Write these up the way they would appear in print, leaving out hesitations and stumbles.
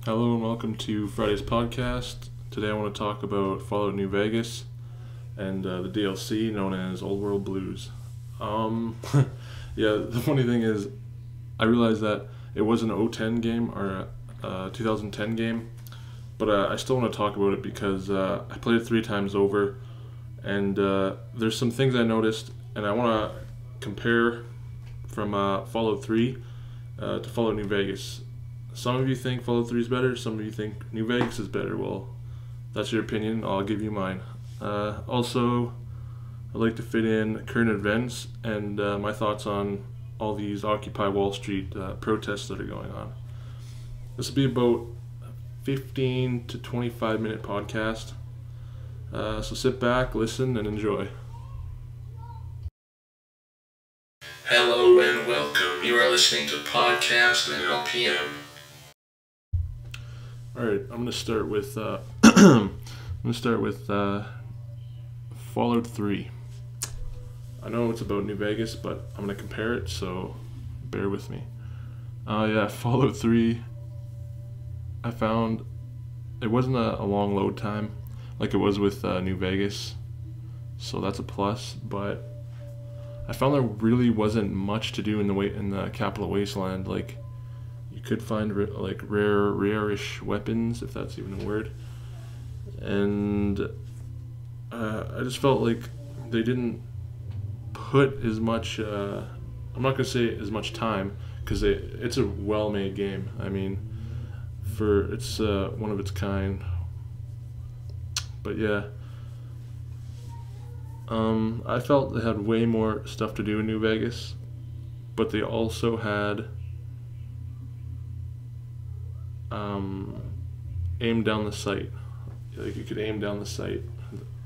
Hello and welcome to Friday's podcast. Today I want to talk about Fallout New Vegas and the DLC known as Old World Blues. Yeah, the funny thing is I realized that it was an 010 game or a 2010 game, but I still want to talk about it because I played it 3 times over, and there's some things I noticed, and I want to compare from Fallout 3 to Fallout New Vegas. Some of you think Fallout 3 is better, some of you think New Vegas is better. Well, that's your opinion, I'll give you mine. Also, I'd like to fit in current events and my thoughts on all these Occupy Wall Street protests that are going on. This will be about a 15 to 25 minute podcast. So sit back, listen, and enjoy. Hello and welcome. You are listening to Podcast and LPM. Alright, I'm gonna start with Fallout 3. I know it's about New Vegas, but I'm gonna compare it, so bear with me. Fallout 3. I found it wasn't a long load time like it was with New Vegas, so that's a plus. But I found there really wasn't much to do in the Capital Wasteland. Like, you could find rare-ish weapons, if that's even a word, and I just felt like they didn't put as much. I'm not gonna say as much time, because it's a well-made game. I mean, it's one of its kind. But yeah. I felt they had way more stuff to do in New Vegas, but they also had aim down the sight. Like, you could aim down the sight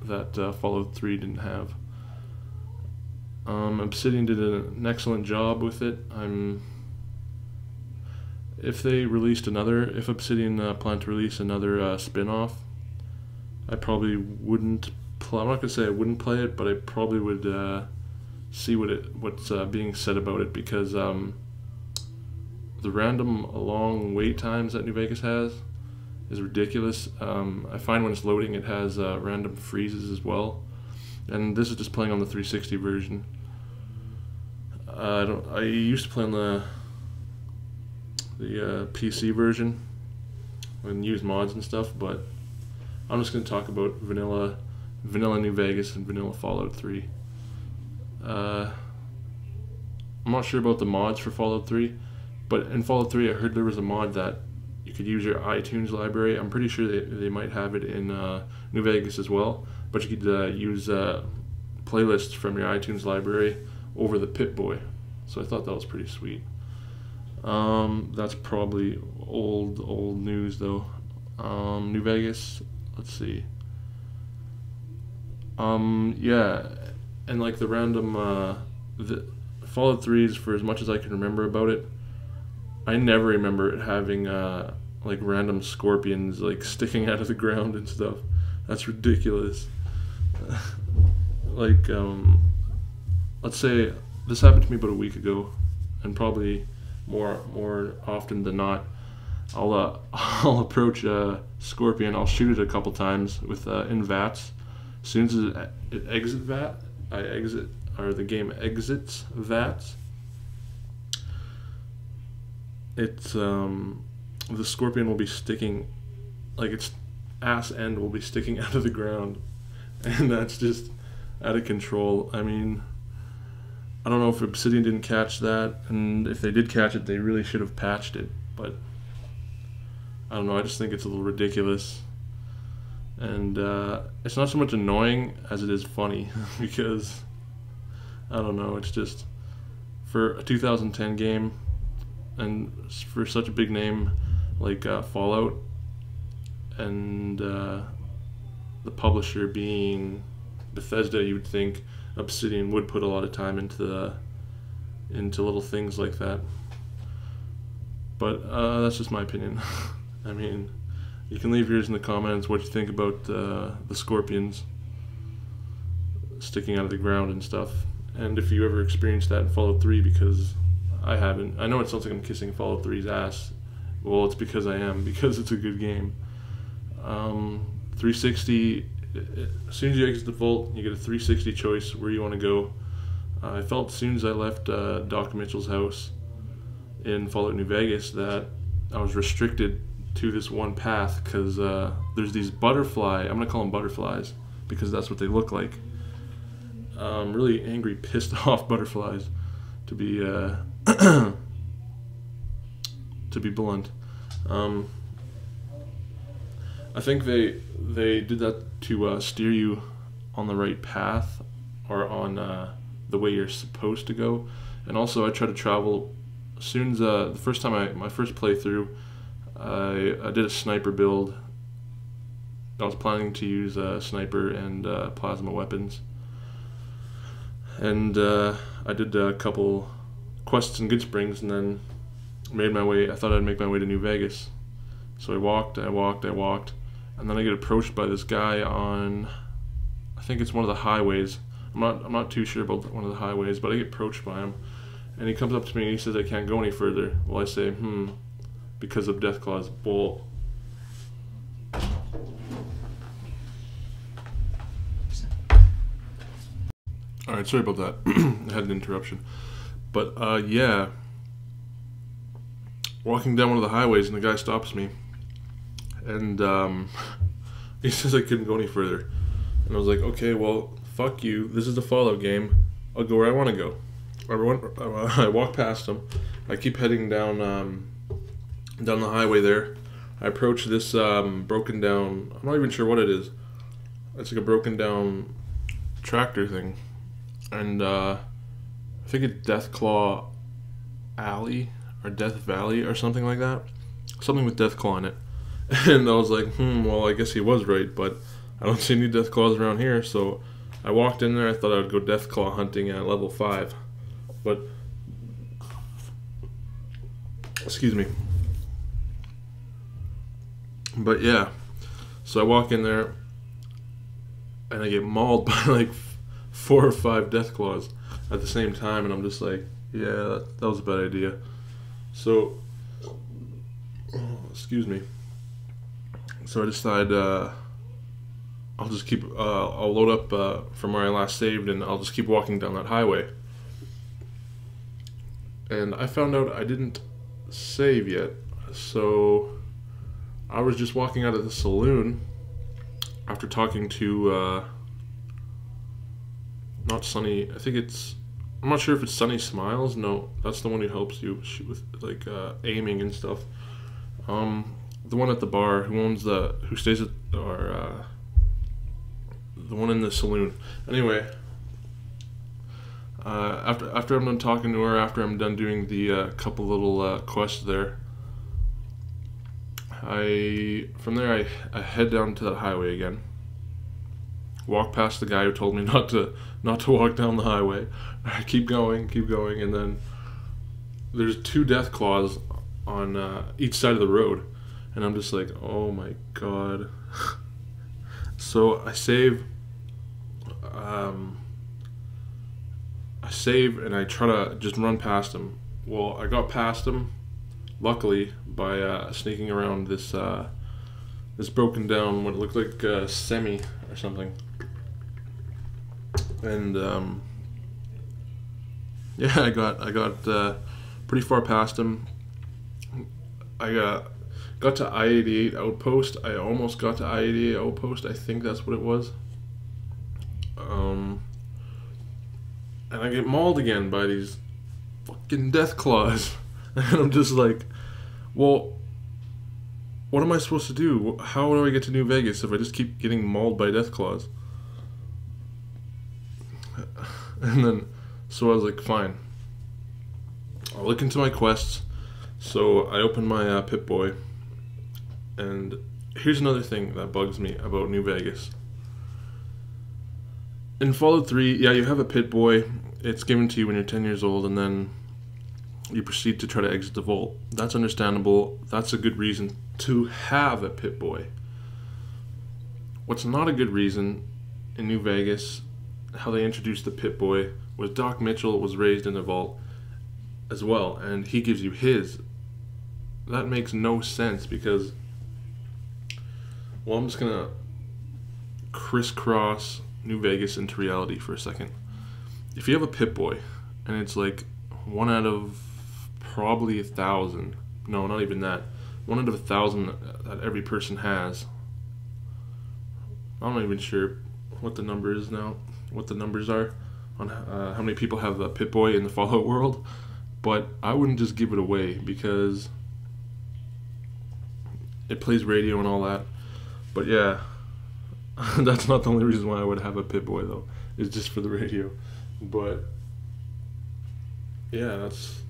that Fallout 3 didn't have. Obsidian did an excellent job with it. If Obsidian planned to release another spin-off, I probably wouldn't. I'm not gonna say I wouldn't play it, but I probably would see what's being said about it, because the random long wait times that New Vegas has is ridiculous. I find when it's loading, it has random freezes as well, and this is just playing on the 360 version. I used to play on the PC version and use mods and stuff, but I'm just gonna talk about vanilla New Vegas and vanilla Fallout 3. I'm not sure about the mods for Fallout 3, but in Fallout 3 I heard there was a mod that you could use your iTunes library. I'm pretty sure they might have it in New Vegas as well, but you could use playlists from your iTunes library over the Pip-Boy. So I thought that was pretty sweet. That's probably old news though. New Vegas, let's see. And like the random, the Fallout 3's, for as much as I can remember about it, I never remember it having like random scorpions like sticking out of the ground and stuff. That's ridiculous. Let's say this happened to me about a week ago, and probably more often than not, I'll approach a scorpion. I'll shoot it a couple times with in VATS. As soon as it exits VAT, the game exits VATS, it's the scorpion will be sticking, like its ass end will be sticking out of the ground, and that's just out of control. I mean, I don't know if Obsidian didn't catch that, and if they did catch it, they really should have patched it, but I don't know, I just think it's a little ridiculous. And it's not so much annoying as it is funny, because I don't know, it's just, for a 2010 game and for such a big name like Fallout, and the publisher being Bethesda, you would think Obsidian would put a lot of time into little things like that. But that's just my opinion. I mean, you can leave yours in the comments, what you think about the scorpions sticking out of the ground and stuff, and if you ever experienced that in Fallout 3, because I haven't. I know it sounds like I'm kissing Fallout 3's ass Well, it's because I am, because it's a good game. 360, as soon as you exit the vault, you get a 360 choice where you want to go. I felt as soon as I left Doc Mitchell's house in Fallout New Vegas that I was restricted to this one path because there's these I'm going to call them butterflies because that's what they look like. Really angry, pissed off butterflies, to be to be blunt. I think they did that to steer you on the right path or on the way you're supposed to go. And also, I try to travel as soon as the first time my first playthrough, I did a sniper build. I was planning to use sniper and plasma weapons, and I did a couple quests in Good Springs, and then made my way. I thought I'd make my way to New Vegas, so I walked, and then I get approached by this guy on, I think it's one of the highways. I'm not too sure about one of the highways, but I get approached by him, and he comes up to me and he says I can't go any further. Well, I say, because of death claws. Well, all right, sorry about that. I had an interruption, but yeah, walking down one of the highways and the guy stops me, and he says I couldn't go any further, and I was like, okay, well, fuck you. This is the Fallout game. I'll go where I want to go. I walk past him. I keep heading down the highway there. I approach this broken down, I'm not even sure what it is. It's like a broken down tractor thing. And I think it's Deathclaw Alley or Death Valley or something like that. Something with Deathclaw in it. And I was like, well, I guess he was right, but I don't see any Deathclaws around here. So I walked in there. I thought I would go Deathclaw hunting at level 5. But, excuse me. But yeah, so I walk in there and I get mauled by like 4 or 5 Deathclaws at the same time, and I'm just like, yeah, that was a bad idea. So, excuse me. So I decide I'll just keep, I'll load up from where I last saved, and I'll just keep walking down that highway. And I found out I didn't save yet, so I was just walking out of the saloon after talking to, not Sunny, I think it's, I'm not sure if it's Sunny Smiles. No, that's the one who helps you shoot with, like, aiming and stuff. The one at the bar who stays at, or, the one in the saloon. Anyway, after I'm done talking to her, after I'm done doing the couple little quests there, from there I head down to that highway again. Walk past the guy who told me not to walk down the highway. I keep going, and then there's 2 Deathclaws on each side of the road, and I'm just like, oh my god. So I save, and I try to just run past him. Well, I got past him, luckily, by sneaking around this broken down, what looked like a semi or something. And yeah, I got pretty far past him. I got to I-88 Outpost. I almost got to I-88 Outpost. I think that's what it was. And I get mauled again by these fucking Deathclaws. And I'm just like, well, what am I supposed to do? How do I get to New Vegas if I just keep getting mauled by Deathclaws? And then, so I was like, fine. I'll look into my quests. So I opened my Pip-Boy. And here's another thing that bugs me about New Vegas. In Fallout 3, yeah, you have a Pip-Boy. It's given to you when you're 10 years old, and then you proceed to try to exit the vault. That's understandable. That's a good reason to have a Pip-Boy. What's not a good reason in New Vegas, how they introduced the Pip-Boy, was Doc Mitchell was raised in the vault as well, and he gives you his. that makes no sense because, well, I'm just gonna crisscross New Vegas into reality for a second. If you have a Pip-Boy and it's like one out of probably 1,000, no, not even that, one out of 1,000 that every person has. I'm not even sure what the number is now, what the numbers are on how many people have a Pip-Boy in the Fallout world, but I wouldn't just give it away because it plays radio and all that. But yeah, that's not the only reason why I would have a Pip-Boy though. It's just for the radio. But yeah, that's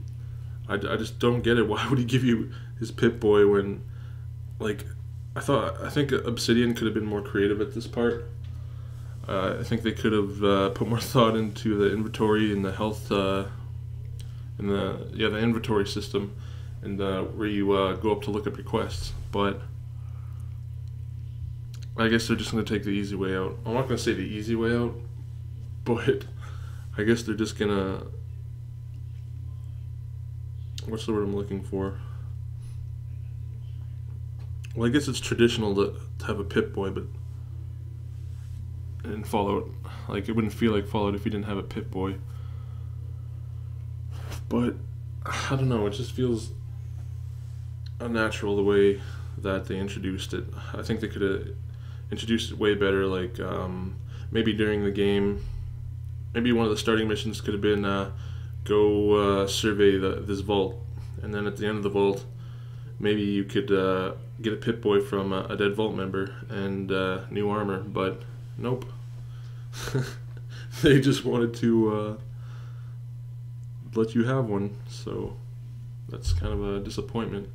I just don't get it. Why would he give you his Pip-Boy when, like, I think Obsidian could have been more creative at this part. I think they could have put more thought into the inventory and the health, and the inventory system, and where you go up to look up your quests. But I guess they're just going to take the easy way out. I'm not going to say the easy way out, but I guess they're just going to, what's the word I'm looking for? Well, I guess it's traditional to have a Pip-Boy, but in Fallout, like, it wouldn't feel like Fallout if you didn't have a Pip-Boy. But I don't know, it just feels unnatural the way that they introduced it. I think they could have introduced it way better, like maybe during the game. Maybe one of the starting missions could have been go survey this vault, and then at the end of the vault, maybe you could get a Pip-Boy from a dead vault member and new armor, but nope. They just wanted to let you have one, so that's kind of a disappointment.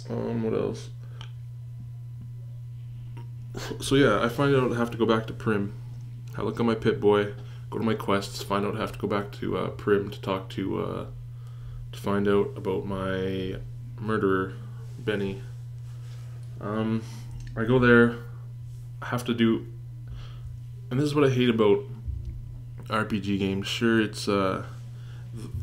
What else? So yeah, I find out I have to go back to Prim. I look at my Pip-Boy, go to my quests, find out I have to go back to Prim to talk to find out about my murderer, Benny. I go there, I have to do, and this is what I hate about RPG games. Sure, it's they'll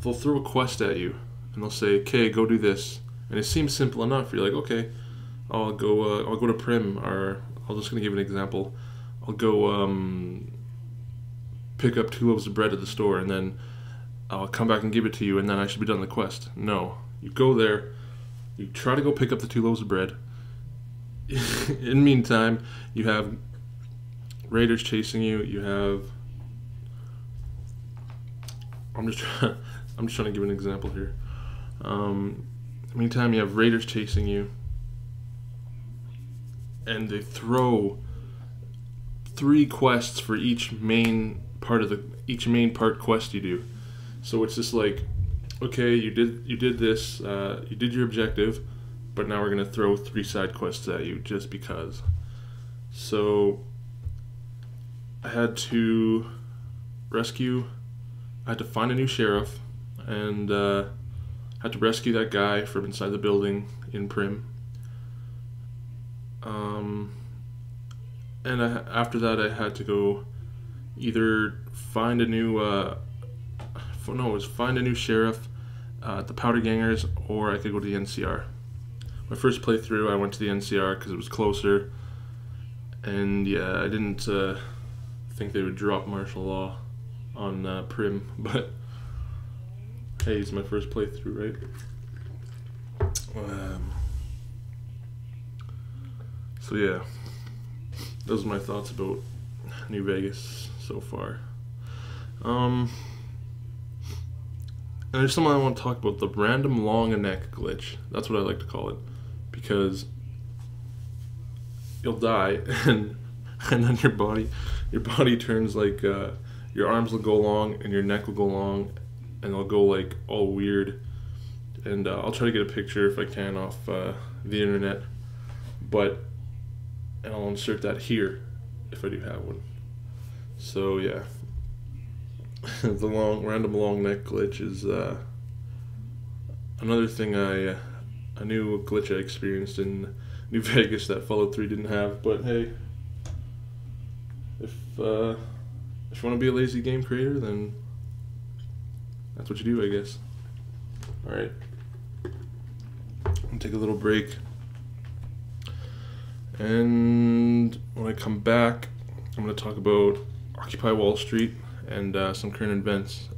throw a quest at you, and they'll say, "Okay, go do this," and it seems simple enough. You're like, "Okay, I'll go to Prim," or I'm just gonna give an example. I'll go pick up 2 loaves of bread at the store, and then I'll come back and give it to you, and then I should be done the quest. No, you go there, you try to go pick up the 2 loaves of bread. In the meantime, you have raiders chasing you. You have. I'm just trying to give an example here. Meantime, you have raiders chasing you, and they throw 3 quests for each main part quest you do. So it's just like, okay, you did this, you did your objective, but now we're gonna throw 3 side quests at you just because. So I had to find a new sheriff, and had to rescue that guy from inside the building in Prim. And after that, I had to go either find a new sheriff at the Powder Gangers, or I could go to the NCR. My first playthrough, I went to the NCR because it was closer, and yeah, I didn't think they would drop martial law on Prim, but hey, it's my first playthrough, right? So yeah, those are my thoughts about New Vegas so far. And there's something I want to talk about, the random long neck glitch. That's what I like to call it, because you'll die and then your body turns like your arms will go long and your neck will go long, and they'll go like all weird. And I'll try to get a picture if I can off the internet, and I'll insert that here if I do have one. So yeah, the random long neck glitch is another thing a new glitch I experienced in New Vegas that Fallout 3 didn't have. But hey, if you want to be a lazy game creator, then that's what you do, I guess. Alright, and take a little break. And when I come back, I'm going to talk about Occupy Wall Street and some current events.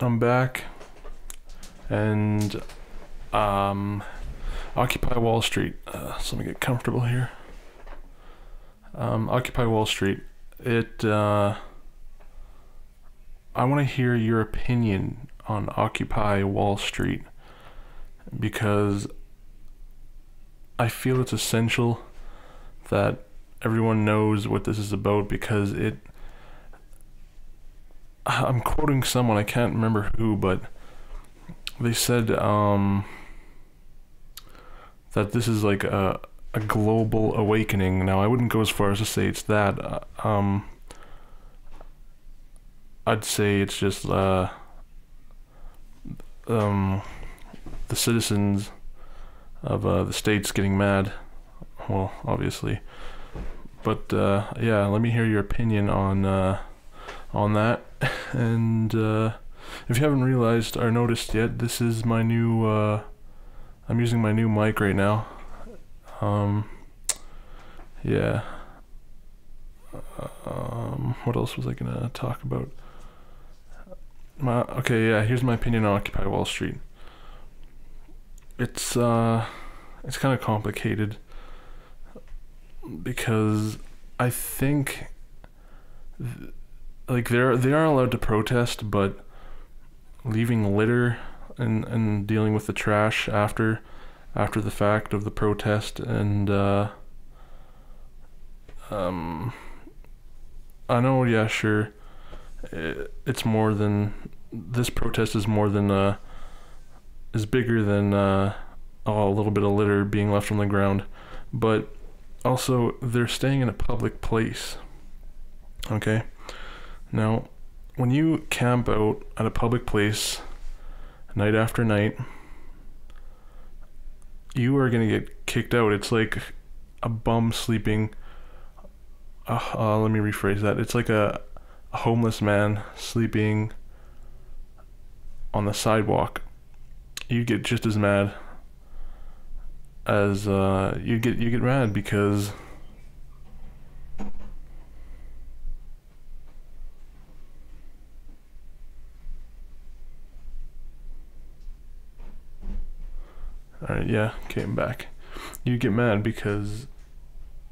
I'm back, and Occupy Wall Street. So let me get comfortable here. Occupy Wall Street. I want to hear your opinion on Occupy Wall Street, because I feel it's essential that everyone knows what this is about, because I'm quoting someone, I can't remember who, but they said that this is like a global awakening. Now, I wouldn't go as far as to say it's that. I'd say it's just the citizens of the states getting mad. Well, obviously, but yeah, let me hear your opinion on that. And if you haven't realized or noticed yet, this is my new. I'm using my new mic right now. Yeah. What else was I gonna talk about? Okay, yeah. Here's my opinion on Occupy Wall Street. It's kind of complicated, because I think like they are allowed to protest, but leaving litter and dealing with the trash after the fact of the protest, and I know, yeah, sure, it's more than, this protest is more than is bigger than a little bit of litter being left on the ground, but also they're staying in a public place. Okay, now when you camp out at a public place night after night, you are gonna get kicked out. It's like a bum sleeping. Let me rephrase that. It's like a homeless man sleeping on the sidewalk. You get just as mad as you get mad because alright, yeah, came back. You get mad because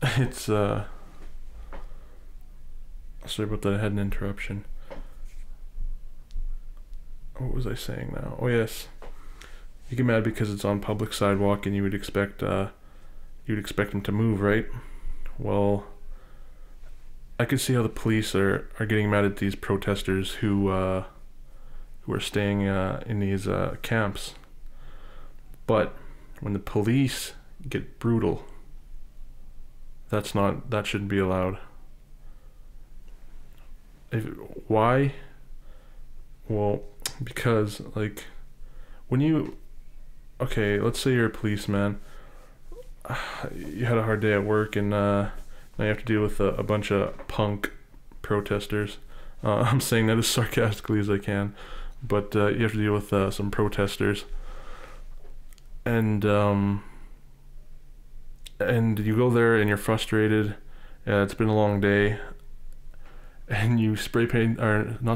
it's sorry about that, I had an interruption. What was I saying now? Oh yes. You get mad because it's on public sidewalk, and you would expect them to move, right? Well, I could see how the police are getting mad at these protesters who are staying in these camps. But when the police get brutal, that shouldn't be allowed. Why? Well, because like okay, let's say you're a policeman. You had a hard day at work, and now you have to deal with a bunch of punk protesters. I'm saying that as sarcastically as I can, but you have to deal with some protesters, and you go there and you're frustrated. It's been a long day, and you not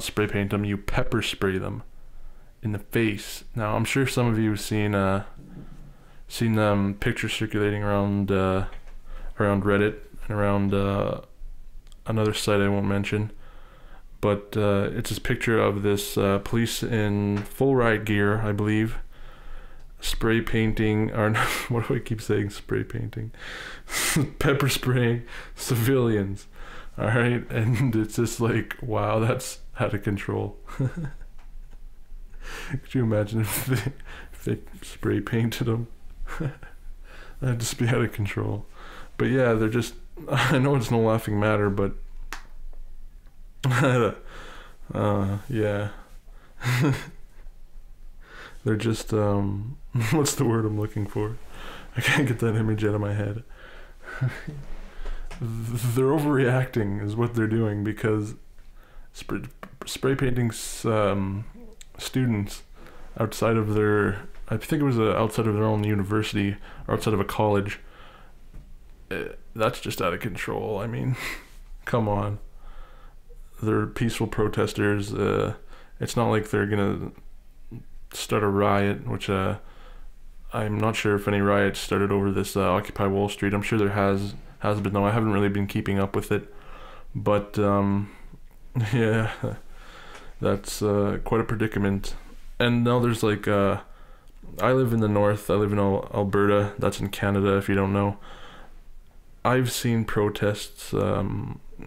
spray paint them, you pepper spray them in the face. Now, I'm sure some of you have seen pictures circulating around Reddit and around another site I won't mention, but it's this picture of this police in full riot gear, I believe, spray painting, or what do I keep saying? Spray painting, pepper spraying civilians. All right, and it's just like, wow, that's out of control. Could you imagine if they spray painted them? That'd just be out of control. But yeah, they're just, I know it's no laughing matter, but yeah. They're just, what's the word I'm looking for? I can't get that image out of my head. They're overreacting is what they're doing, because spray painting students outside of their I think it was outside of their own university or outside of a college. That's just out of control. I mean, come on. They're peaceful protesters. It's not like they're gonna start a riot, which I'm not sure if any riots started over this Occupy Wall Street. I'm sure there has been, though I haven't really been keeping up with it. But yeah, that's quite a predicament. And now there's like I live in the north. I live in Alberta. That's in Canada, if you don't know. I've seen protests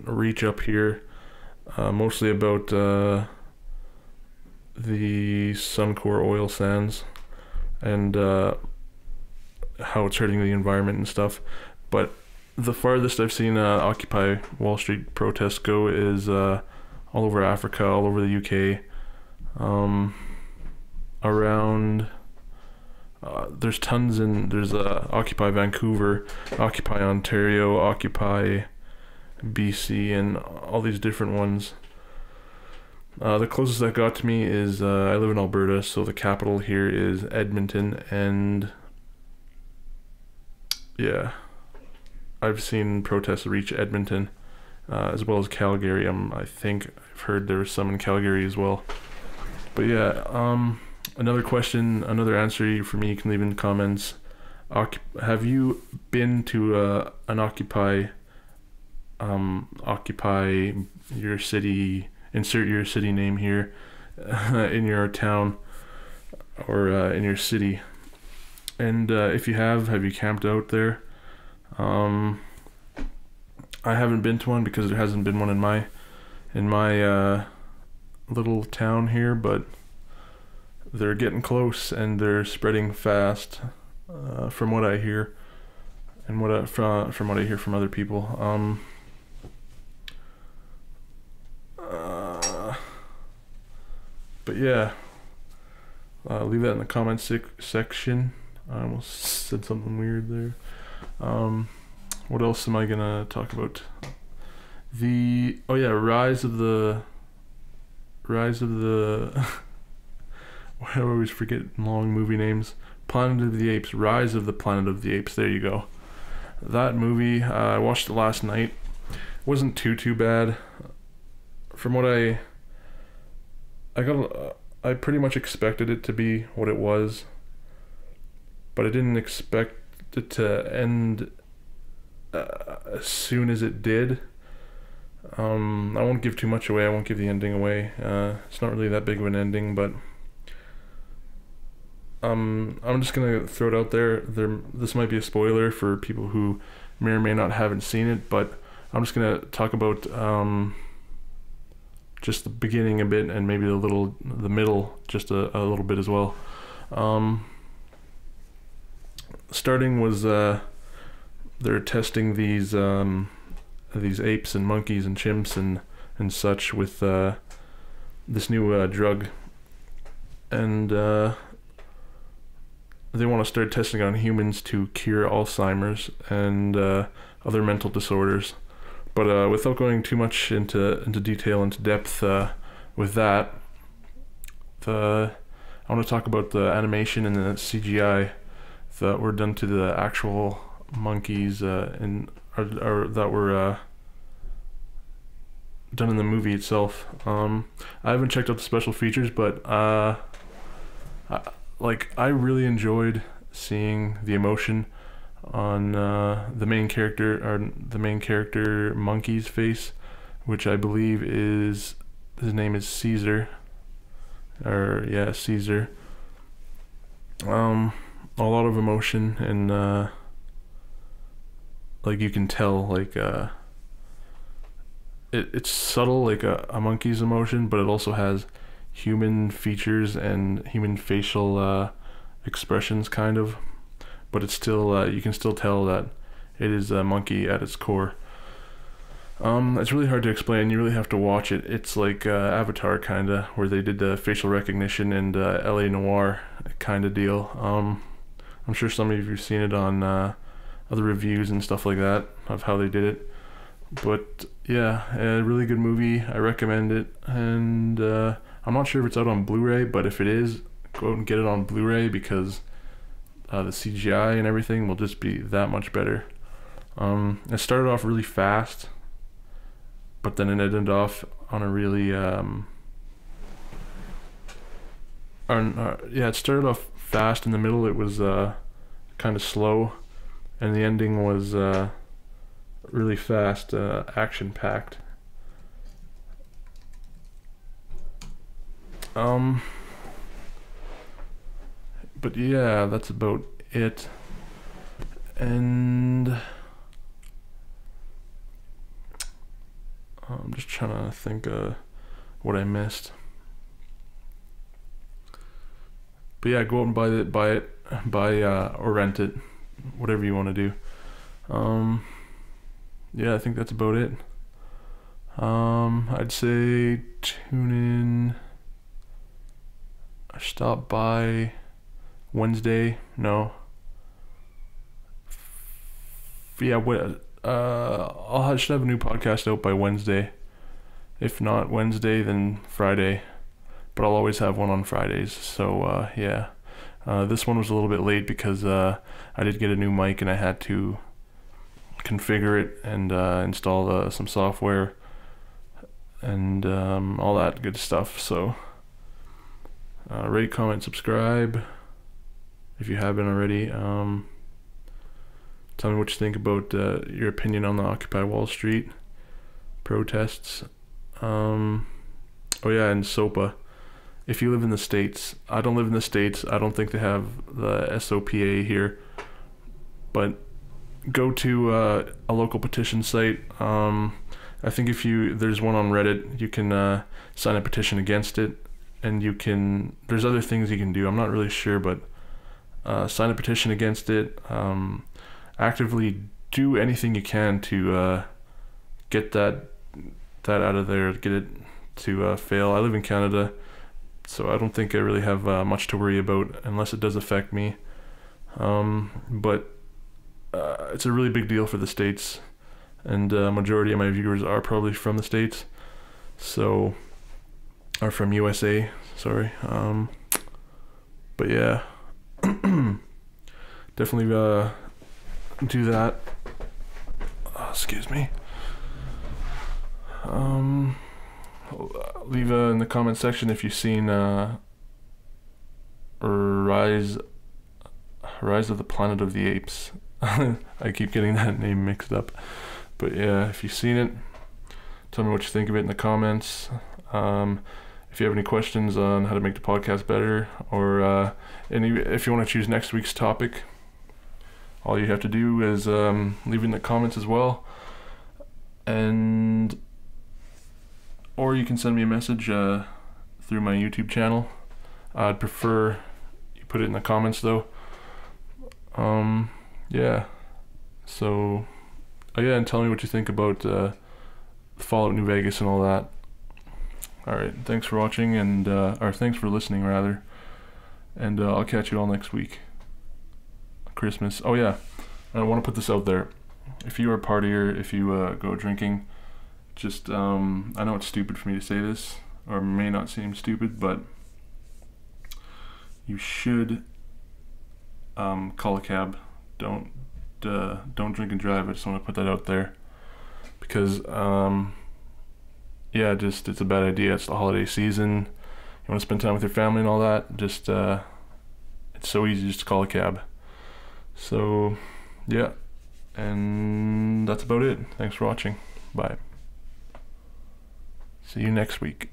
reach up here, mostly about the Suncor oil sands and how it's hurting the environment and stuff. But the farthest I've seen Occupy Wall Street protests go is all over Africa, all over the UK, around. There's tons there's Occupy Vancouver, Occupy Ontario, Occupy BC, and all these different ones. The closest that got to me is I live in Alberta, so the capital here is Edmonton, and yeah, I've seen protests reach Edmonton, as well as Calgary. I think I've heard there was some in Calgary as well. But yeah, another question, another answer for me, you can leave in the comments. Have you been to an Occupy your city, insert your city name here, in your town or in your city? And if you have you camped out there? I haven't been to one because there hasn't been one in my little town here, but they're getting close and they're spreading fast, from what I hear, and from what I hear from other people. But yeah, leave that in the comments section. I almost said something weird there. What else am I gonna talk about? Rise of the I always forget long movie names. Planet of the Apes, Rise of the Planet of the Apes. There you go. That movie, I watched it last night. Wasn't too bad. From what I pretty much expected it to be what it was, but I didn't expect it to end as soon as it did. I won't give too much away. I won't give the ending away. It's not really that big of an ending, but I'm just gonna throw it out there. This might be a spoiler for people who may or may not haven't seen it, but I'm just gonna talk about just the beginning a bit, and maybe the middle just a little bit as well. Starting was they're testing these apes and monkeys and chimps and such with this new drug, and they want to start testing on humans to cure Alzheimer's and other mental disorders. But without going too much into detail, into depth with that, I want to talk about the animation and the CGI that were done to the actual monkeys or that were done in the movie itself. I haven't checked out the special features, but I really enjoyed seeing the emotion on the main character monkey's face, which I believe his name is Caesar, Caesar. A lot of emotion, and you can tell, it's subtle, like a monkey's emotion, but it also has human features and human facial expressions, kind of. But it's still, you can still tell that it is a monkey at its core. It's really hard to explain. You really have to watch it. It's like Avatar, kind of, where they did the facial recognition and LA Noire kind of deal. I'm sure some of you have seen it on other reviews and stuff like that of how they did it. But yeah, a really good movie. I recommend it, and I'm not sure if it's out on Blu-ray, but if it is, go out and get it on Blu-ray, because the CGI and everything will just be that much better. It started off really fast, but then it ended off on a really it started off fast. In the middle it was kind of slow, and the ending was really fast, action packed. But yeah, that's about it. And I'm just trying to think what I missed. But yeah, go out and buy it, or rent it, whatever you want to do. Yeah, I think that's about it. I'd say tune in, or stop by Wednesday. No. Yeah, I should have a new podcast out by Wednesday. If not Wednesday, then Friday. But I'll always have one on Fridays. So yeah, this one was a little bit late because I did get a new mic and I had to configure it and install some software and all that good stuff. So rate, comment, subscribe if you haven't already. Tell me what you think about your opinion on the Occupy Wall Street protests. Oh yeah, and SOPA. If you live in the States, I don't live in the States. I don't think they have the SOPA here. But go to a local petition site. I think there's one on Reddit, you can sign a petition against it, and there's other things you can do. I'm not really sure, but sign a petition against it. Actively do anything you can to get that out of there, get it to fail. I live in Canada, so I don't think I really have much to worry about unless it does affect me. But it's a really big deal for the States, and majority of my viewers are probably from the States, so, or from USA, sorry. But yeah, definitely do that. Excuse me. Leave in the comment section if you've seen Rise of the Planet of the Apes. I keep getting that name mixed up, but yeah, if you've seen it, tell me what you think of it in the comments. If you have any questions on how to make the podcast better, or if you want to choose next week's topic, all you have to do is leave it in the comments as well, or you can send me a message through my YouTube channel. I'd prefer you put it in the comments though. Yeah, so yeah, and tell me what you think about Fallout New Vegas and all that. Alright, thanks for watching, and or thanks for listening rather, and I'll catch you all next week. Christmas. Oh yeah, I want to put this out there. If you are a partier, if you go drinking, just I know it's stupid for me to say this, or may not seem stupid, but you should call a cab. Don't drink and drive. I just want to put that out there, because yeah, just it's a bad idea. It's the holiday season. You want to spend time with your family and all that. Just it's so easy just to call a cab. So yeah, and that's about it. Thanks for watching. Bye. See you next week.